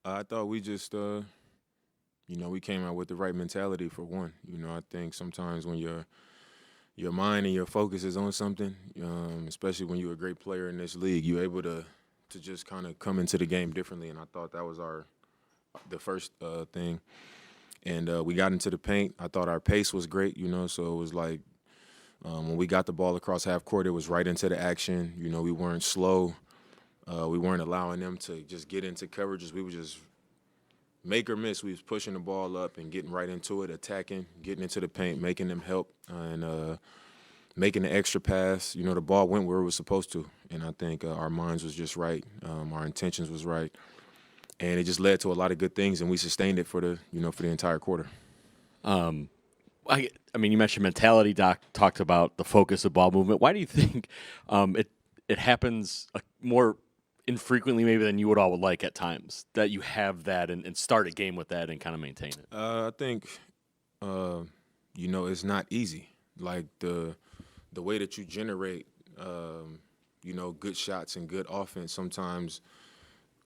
I thought we just, we came out with the right mentality for one. I think sometimes when your mind and your focus is on something, especially when you're a great player in this league, you're able to just kind of come into the game differently. And I thought that was the first thing. And we got into the paint. I thought our pace was great. So it was like when we got the ball across half court, it was right into the action. We weren't slow. We weren't allowing them to just get into coverages. We were just make or miss. We was pushing the ball up and getting right into it, attacking, getting into the paint, making them help, and making the extra pass. The ball went where it was supposed to, and I think our minds was just right. Our intentions was right, and it just led to a lot of good things, and we sustained it for the entire quarter. Um, I mean, you mentioned mentality. Doc talked about the focus of ball movement. Why do you think it happens more infrequently maybe than you would like at times, that you have that and start a game with that and kind of maintain it? I think, it's not easy. Like the way that you generate, good shots and good offense sometimes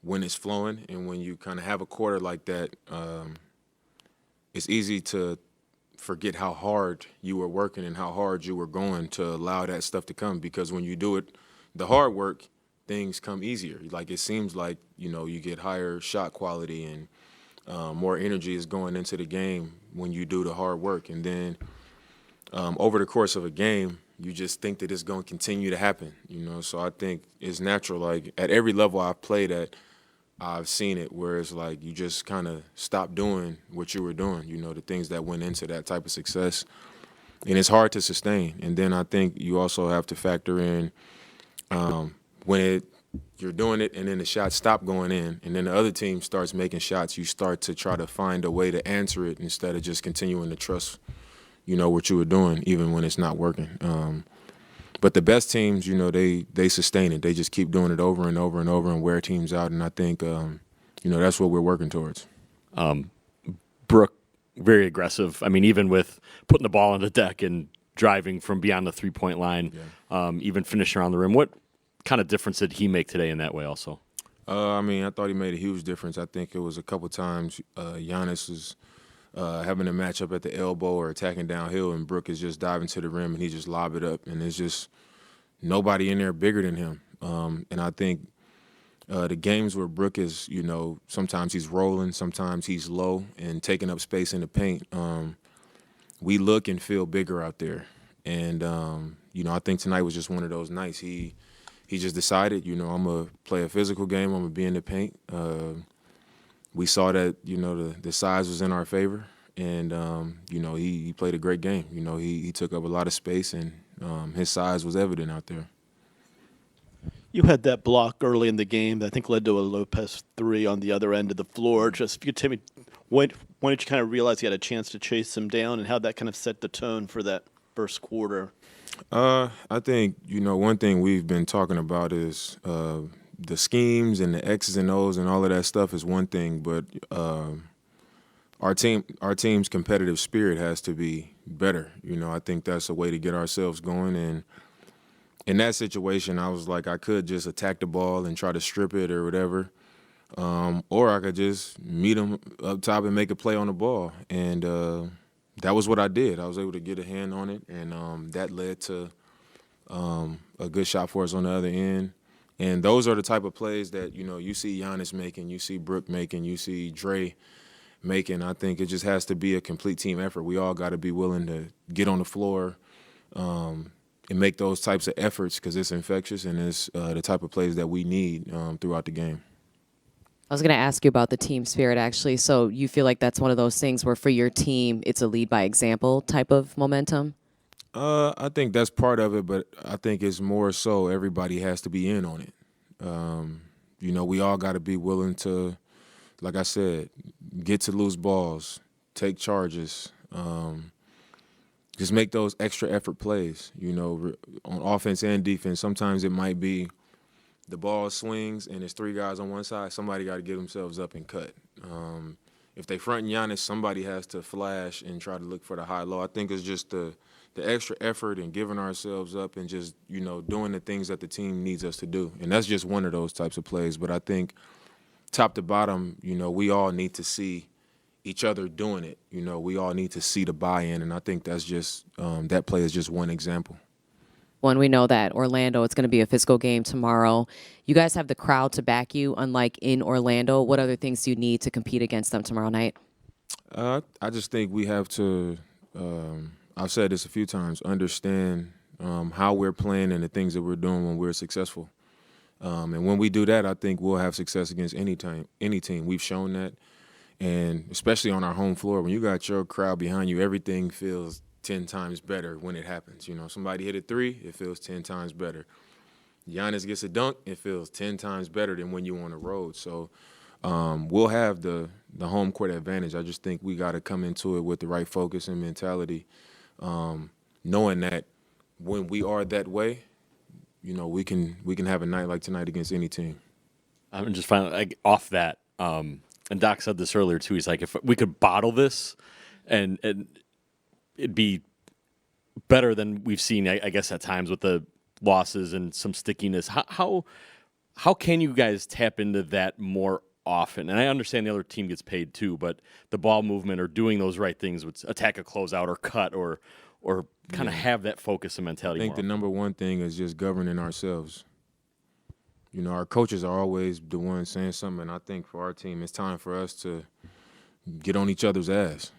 when it's flowing and when you kind of have a quarter like that, it's easy to forget how hard you were working and how hard you were going to allow that stuff to come, because when you do it, the hard work, things come easier. Like it seems like, you get higher shot quality and more energy is going into the game when you do the hard work. And then over the course of a game, you just think that it's going to continue to happen, So I think it's natural. Like at every level I've played at, I've seen it where it's like you just kind of stop doing what you were doing, the things that went into that type of success. And it's hard to sustain. And then I think you also have to factor in when you're doing it and then the shots stop going in and then the other team starts making shots, you start to try to find a way to answer it instead of just continuing to trust, what you were doing, even when it's not working. But the best teams, they sustain it. They just keep doing it over and over and over and wear teams out. And I think, that's what we're working towards. Brooke, very aggressive. I mean, even with putting the ball on the deck and driving from beyond the three-point line, even finishing around the rim. What kind of difference did he make today in that way also? I thought he made a huge difference. I think it was a couple times Giannis was having a matchup at the elbow or attacking downhill, and Brooke is just diving to the rim, and he just lob it up. And it's just nobody in there bigger than him. And I think the games where Brooke is, sometimes he's rolling, sometimes he's low and taking up space in the paint, we look and feel bigger out there. And, I think tonight was just one of those nights. He just decided, I'm going to play a physical game. I'm going to be in the paint. We saw that, the size was in our favor. And, he played a great game. He took up a lot of space, and his size was evident out there. You had that block early in the game that I think led to a Lopez three on the other end of the floor. Just if you could tell me, when did you kind of realize you had a chance to chase him down, and how that kind of set the tone for that first quarter? I think, one thing we've been talking about is the schemes and the X's and O's and all of that stuff is one thing, but our team's competitive spirit has to be better. I think that's a way to get ourselves going. And in that situation, I was like, I could just attack the ball and try to strip it or whatever, or I could just meet him up top and make a play on the ball. And that was what I did. I was able to get a hand on it, and that led to a good shot for us on the other end. And those are the type of plays that, you see Giannis making, you see Brooke making, you see Dre making. I think it just has to be a complete team effort. We all got to be willing to get on the floor and make those types of efforts, because it's infectious and it's the type of plays that we need throughout the game. I was going to ask you about the team spirit, actually. So you feel like that's one of those things where for your team, it's a lead by example type of momentum? I think that's part of it, but I think it's more so everybody has to be in on it. We all got to be willing to, like I said, get to loose balls, take charges, just make those extra effort plays, on offense and defense. Sometimes it might be the ball swings and there's three guys on one side. Somebody got to get themselves up and cut. If they front Giannis, somebody has to flash and try to look for the high-low. I think it's just the extra effort and giving ourselves up and just, doing the things that the team needs us to do. And that's just one of those types of plays. But I think top to bottom, we all need to see each other doing it. We all need to see the buy-in, and I think that's just that play is just one example. One, we know that Orlando, it's going to be a physical game tomorrow. You guys have the crowd to back you, unlike in Orlando. What other things do you need to compete against them tomorrow night? I just think we have to, I've said this a few times, understand how we're playing and the things that we're doing when we're successful. And when we do that, I think we'll have success against any team. We've shown that. And especially on our home floor, when you got your crowd behind you, everything feels 10 times better when it happens. Somebody hit a three, it feels 10 times better. Giannis gets a dunk, it feels 10 times better than when you're on the road. So we'll have the home court advantage. I just think we got to come into it with the right focus and mentality, knowing that when we are that way, we can have a night like tonight against any team. I'm just finally off that. And Doc said this earlier too. He's like, if we could bottle this, and it'd be better than we've seen, I guess, at times with the losses and some stickiness. How can you guys tap into that more often? And I understand the other team gets paid too, but the ball movement or doing those right things with attack a closeout or cut or kind of have that focus and mentality. I think the number one thing is just governing ourselves. Our coaches are always the ones saying something, and I think for our team, it's time for us to get on each other's ass,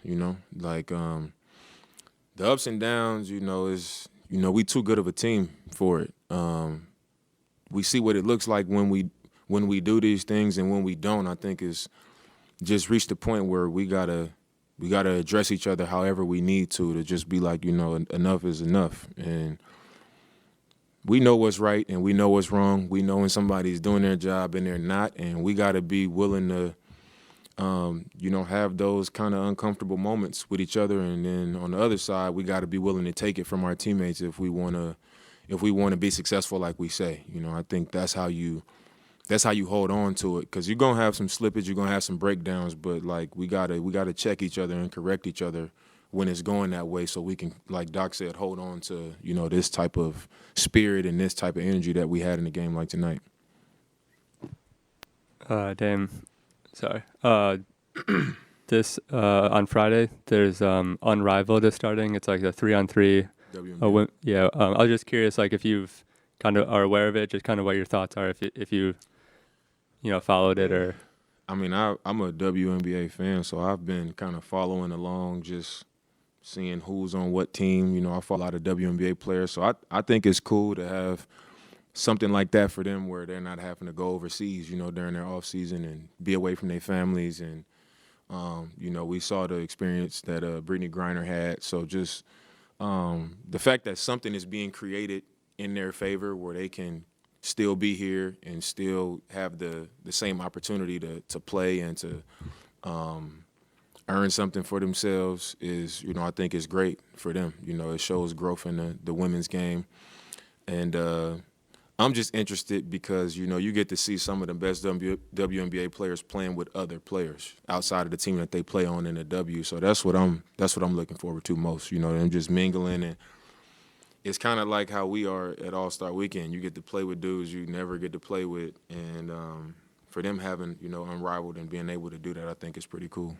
Like the ups and downs, is, we too good of a team for it. We see what it looks like when we do these things, and when we don't, I think it's just reached the point where we gotta address each other however we need to just be like, enough is enough. And we know what's right and we know what's wrong. We know when somebody's doing their job and they're not, and we got to be willing to, have those kind of uncomfortable moments with each other. And then on the other side, we got to be willing to take it from our teammates if we want to be successful, like we say. I think that's how you hold on to it, because you're gonna have some slippage, you're gonna have some breakdowns, but like we gotta check each other and correct each other when it's going that way, so we can, like Doc said, hold on to this type of spirit and this type of energy that we had in a game like tonight. Sorry. This on Friday, there's Unrivaled is starting. It's like a 3-on-3. WNBA. I was just curious, like if you've kind of are aware of it, just kind of what your thoughts are, if you followed it or. I mean, I'm a WNBA fan, so I've been kind of following along, just seeing who's on what team. I follow a lot of WNBA players, so I think it's cool to have something like that for them where they're not having to go overseas, during their off season and be away from their families. And, we saw the experience that Brittany Griner had. So just the fact that something is being created in their favor where they can still be here and still have the same opportunity to play and to earn something for themselves is, I think is great for them. It shows growth in the women's game. And I'm just interested because, you get to see some of the best WNBA players playing with other players outside of the team that they play on in the W. So that's what I'm looking forward to most, them just mingling. And it's kind of like how we are at All-Star Weekend. You get to play with dudes you never get to play with. And for them having, Unrivaled and being able to do that, I think is pretty cool.